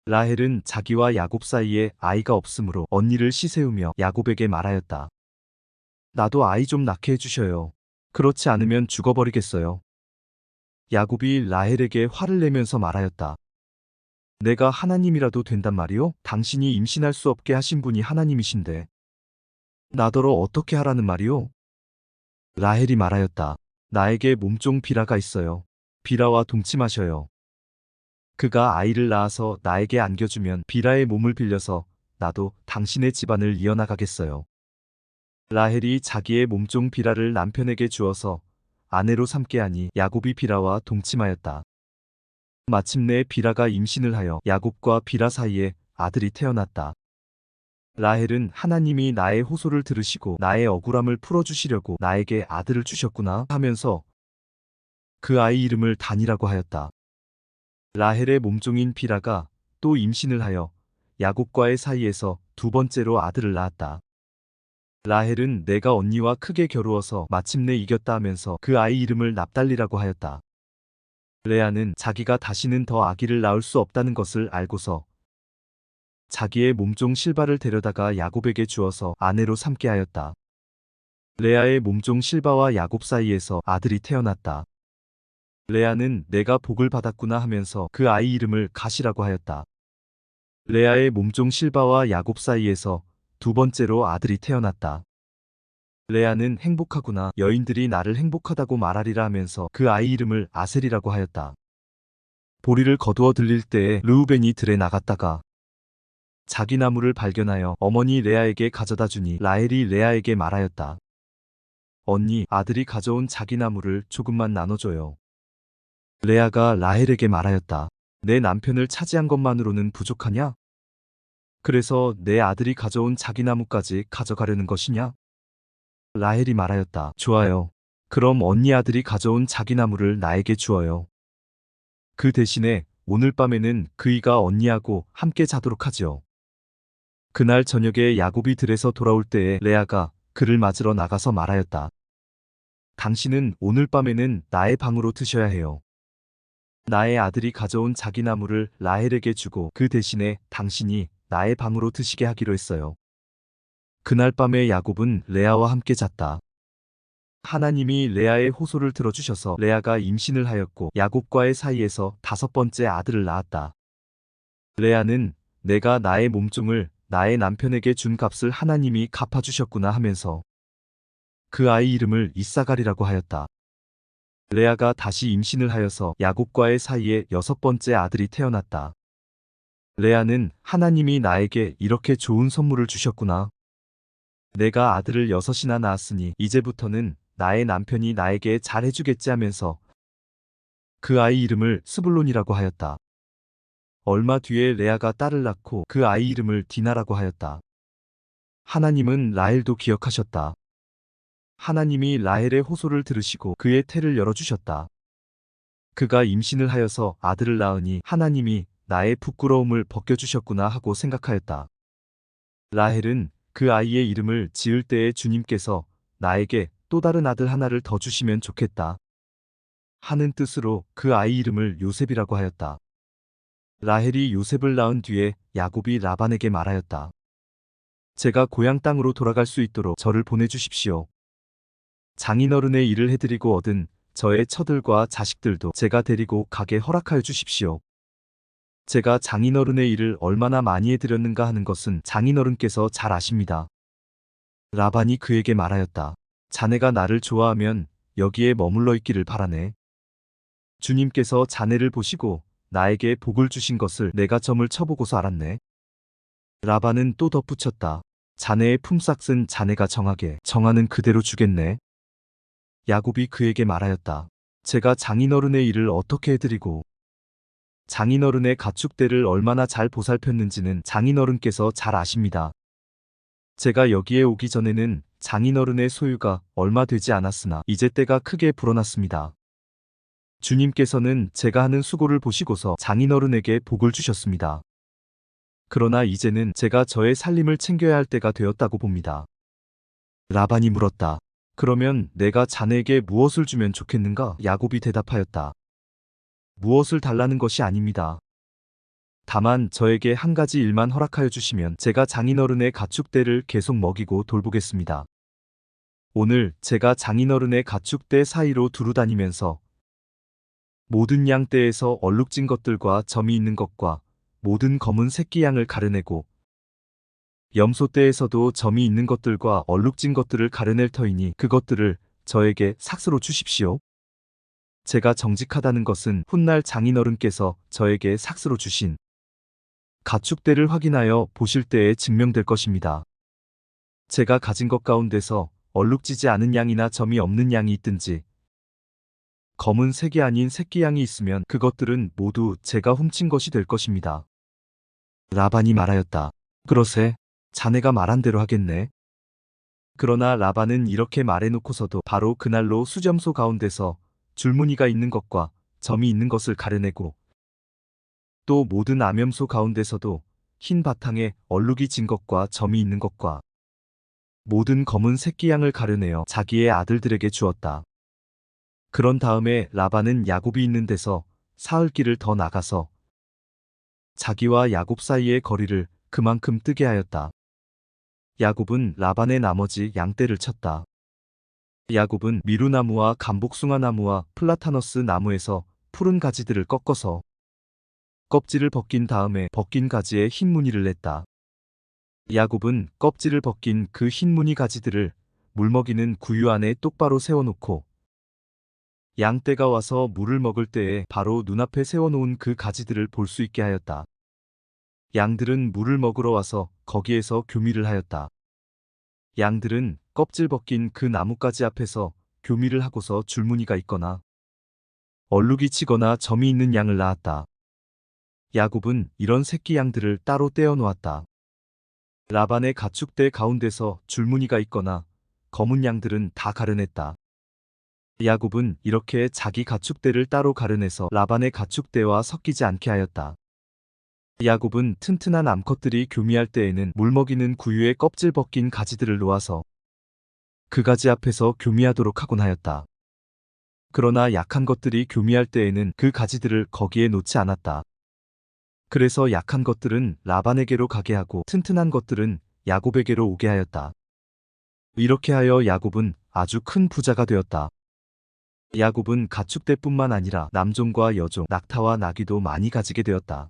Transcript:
라헬은 자기와 야곱 사이에 아이가 없으므로 언니를 시세우며 야곱에게 말하였다. 나도 아이 좀 낳게 해주셔요. 그렇지 않으면 죽어버리겠어요. 야곱이 라헬에게 화를 내면서 말하였다. 내가 하나님이라도 된단 말이오? 당신이 임신할 수 없게 하신 분이 하나님이신데 나더러 어떻게 하라는 말이오? 라헬이 말하였다. 나에게 몸종 비라가 있어요. 비라와 동침하셔요. 그가 아이를 낳아서 나에게 안겨주면 비라의 몸을 빌려서 나도 당신의 집안을 이어나가겠어요. 라헬이 자기의 몸종 비라를 남편에게 주어서 아내로 삼게 하니 야곱이 비라와 동침하였다. 마침내 비라가 임신을 하여 야곱과 비라 사이에 아들이 태어났다. 라헬은 하나님이 나의 호소를 들으시고 나의 억울함을 풀어주시려고 나에게 아들을 주셨구나 하면서 그 아이 이름을 단이라고 하였다. 라헬의 몸종인 비라가 또 임신을 하여 야곱과의 사이에서 두 번째로 아들을 낳았다. 라헬은 내가 언니와 크게 겨루어서 마침내 이겼다 하면서 그 아이 이름을 납달리라고 하였다. 레아는 자기가 다시는 더 아기를 낳을 수 없다는 것을 알고서 자기의 몸종 실바를 데려다가 야곱에게 주어서 아내로 삼게 하였다. 레아의 몸종 실바와 야곱 사이에서 아들이 태어났다. 레아는 내가 복을 받았구나 하면서 그 아이 이름을 갓이라고 하였다. 레아의 몸종 실바와 야곱 사이에서 두 번째로 아들이 태어났다. 레아는 행복하구나, 여인들이 나를 행복하다고 말하리라 하면서 그 아이 이름을 아셀이라고 하였다. 보리를 거두어 들릴 때에 르우벤이 들에 나갔다가 자기 나무를 발견하여 어머니 레아에게 가져다 주니 라헬이 레아에게 말하였다. 언니, 아들이 가져온 자기 나무를 조금만 나눠줘요. 레아가 라헬에게 말하였다. 내 남편을 차지한 것만으로는 부족하냐? 그래서 내 아들이 가져온 자기 나무까지 가져가려는 것이냐? 라헬이 말하였다. 좋아요. 그럼 언니 아들이 가져온 자기 나무를 나에게 주어요. 그 대신에 오늘 밤에는 그이가 언니하고 함께 자도록 하지요. 그날 저녁에 야곱이 들에서 돌아올 때에 레아가 그를 맞으러 나가서 말하였다. 당신은 오늘 밤에는 나의 방으로 드셔야 해요. 나의 아들이 가져온 자기 나무를 라헬에게 주고 그 대신에 당신이 나의 방으로 드시게 하기로 했어요. 그날 밤에 야곱은 레아와 함께 잤다. 하나님이 레아의 호소를 들어주셔서 레아가 임신을 하였고 야곱과의 사이에서 다섯 번째 아들을 낳았다. 레아는 내가 나의 몸종을 나의 남편에게 준 값을 하나님이 갚아주셨구나 하면서 그 아이 이름을 이사갈이라고 하였다. 레아가 다시 임신을 하여서 야곱과의 사이에 여섯 번째 아들이 태어났다. 레아는 하나님이 나에게 이렇게 좋은 선물을 주셨구나. 내가 아들을 여섯이나 낳았으니 이제부터는 나의 남편이 나에게 잘해주겠지 하면서 그 아이 이름을 스불론이라고 하였다. 얼마 뒤에 레아가 딸을 낳고 그 아이 이름을 디나라고 하였다. 하나님은 라헬도 기억하셨다. 하나님이 라헬의 호소를 들으시고 그의 태를 열어주셨다. 그가 임신을 하여서 아들을 낳으니 하나님이 나의 부끄러움을 벗겨주셨구나 하고 생각하였다. 라헬은 그 아이의 이름을 지을 때에 주님께서 나에게 또 다른 아들 하나를 더 주시면 좋겠다 하는 뜻으로 그 아이 이름을 요셉이라고 하였다. 라헬이 요셉을 낳은 뒤에 야곱이 라반에게 말하였다. 제가 고향 땅으로 돌아갈 수 있도록 저를 보내주십시오. 장인어른의 일을 해드리고 얻은 저의 처들과 자식들도 제가 데리고 가게 허락하여 주십시오. 제가 장인어른의 일을 얼마나 많이 해드렸는가 하는 것은 장인어른께서 잘 아십니다. 라반이 그에게 말하였다. 자네가 나를 좋아하면 여기에 머물러 있기를 바라네. 주님께서 자네를 보시고 나에게 복을 주신 것을 내가 점을 쳐보고서 알았네. 라반은 또 덧붙였다. 자네의 품삯은 자네가 정하게 정하는 그대로 주겠네. 야곱이 그에게 말하였다. 제가 장인어른의 일을 어떻게 해드리고 장인어른의 가축대를 얼마나 잘 보살폈는지는 장인어른께서 잘 아십니다. 제가 여기에 오기 전에는 장인어른의 소유가 얼마 되지 않았으나 이제 때가 크게 불어났습니다. 주님께서는 제가 하는 수고를 보시고서 장인어른에게 복을 주셨습니다. 그러나 이제는 제가 저의 살림을 챙겨야 할 때가 되었다고 봅니다. 라반이 물었다. 그러면 내가 자네에게 무엇을 주면 좋겠는가? 야곱이 대답하였다. 무엇을 달라는 것이 아닙니다. 다만 저에게 한 가지 일만 허락하여 주시면 제가 장인어른의 가축대를 계속 먹이고 돌보겠습니다. 오늘 제가 장인어른의 가축대 사이로 두루 다니면서 모든 양떼에서 얼룩진 것들과 점이 있는 것과 모든 검은 새끼 양을 가려내고 염소떼에서도 점이 있는 것들과 얼룩진 것들을 가려낼 터이니 그것들을 저에게 삭스로 주십시오. 제가 정직하다는 것은 훗날 장인어른께서 저에게 삭스로 주신 가축대를 확인하여 보실 때에 증명될 것입니다. 제가 가진 것 가운데서 얼룩지지 않은 양이나 점이 없는 양이 있든지 검은 색이 아닌 새끼 양이 있으면 그것들은 모두 제가 훔친 것이 될 것입니다. 라반이 말하였다. 그러세, 자네가 말한 대로 하겠네. 그러나 라반은 이렇게 말해놓고서도 바로 그날로 수점소 가운데서 줄무늬가 있는 것과 점이 있는 것을 가려내고 또 모든 암염소 가운데서도 흰 바탕에 얼룩이 진 것과 점이 있는 것과 모든 검은 새끼 양을 가려내어 자기의 아들들에게 주었다. 그런 다음에 라반은 야곱이 있는 데서 사흘 길을 더 나가서 자기와 야곱 사이의 거리를 그만큼 뜨게 하였다. 야곱은 라반의 나머지 양떼를 쳤다. 야곱은 미루나무와 감복숭아나무와 플라타너스 나무에서 푸른 가지들을 꺾어서 껍질을 벗긴 다음에 벗긴 가지에 흰 무늬를 냈다. 야곱은 껍질을 벗긴 그 흰 무늬 가지들을 물먹이는 구유 안에 똑바로 세워놓고 양떼가 와서 물을 먹을 때에 바로 눈앞에 세워놓은 그 가지들을 볼 수 있게 하였다. 양들은 물을 먹으러 와서 거기에서 교미를 하였다. 양들은 껍질 벗긴 그 나뭇가지 앞에서 교미를 하고서 줄무늬가 있거나 얼룩이 치거나 점이 있는 양을 낳았다. 야곱은 이런 새끼 양들을 따로 떼어 놓았다. 라반의 가축대 가운데서 줄무늬가 있거나 검은 양들은 다 가려냈다. 야곱은 이렇게 자기 가축대를 따로 가려내서 라반의 가축대와 섞이지 않게 하였다. 야곱은 튼튼한 암컷들이 교미할 때에는 물먹이는 구유에 껍질 벗긴 가지들을 놓아서 그 가지 앞에서 교미하도록 하곤 하였다. 그러나 약한 것들이 교미할 때에는 그 가지들을 거기에 놓지 않았다. 그래서 약한 것들은 라반에게로 가게 하고 튼튼한 것들은 야곱에게로 오게 하였다. 이렇게 하여 야곱은 아주 큰 부자가 되었다. 야곱은 가축대뿐만 아니라 남종과 여종, 낙타와 나귀도 많이 가지게 되었다.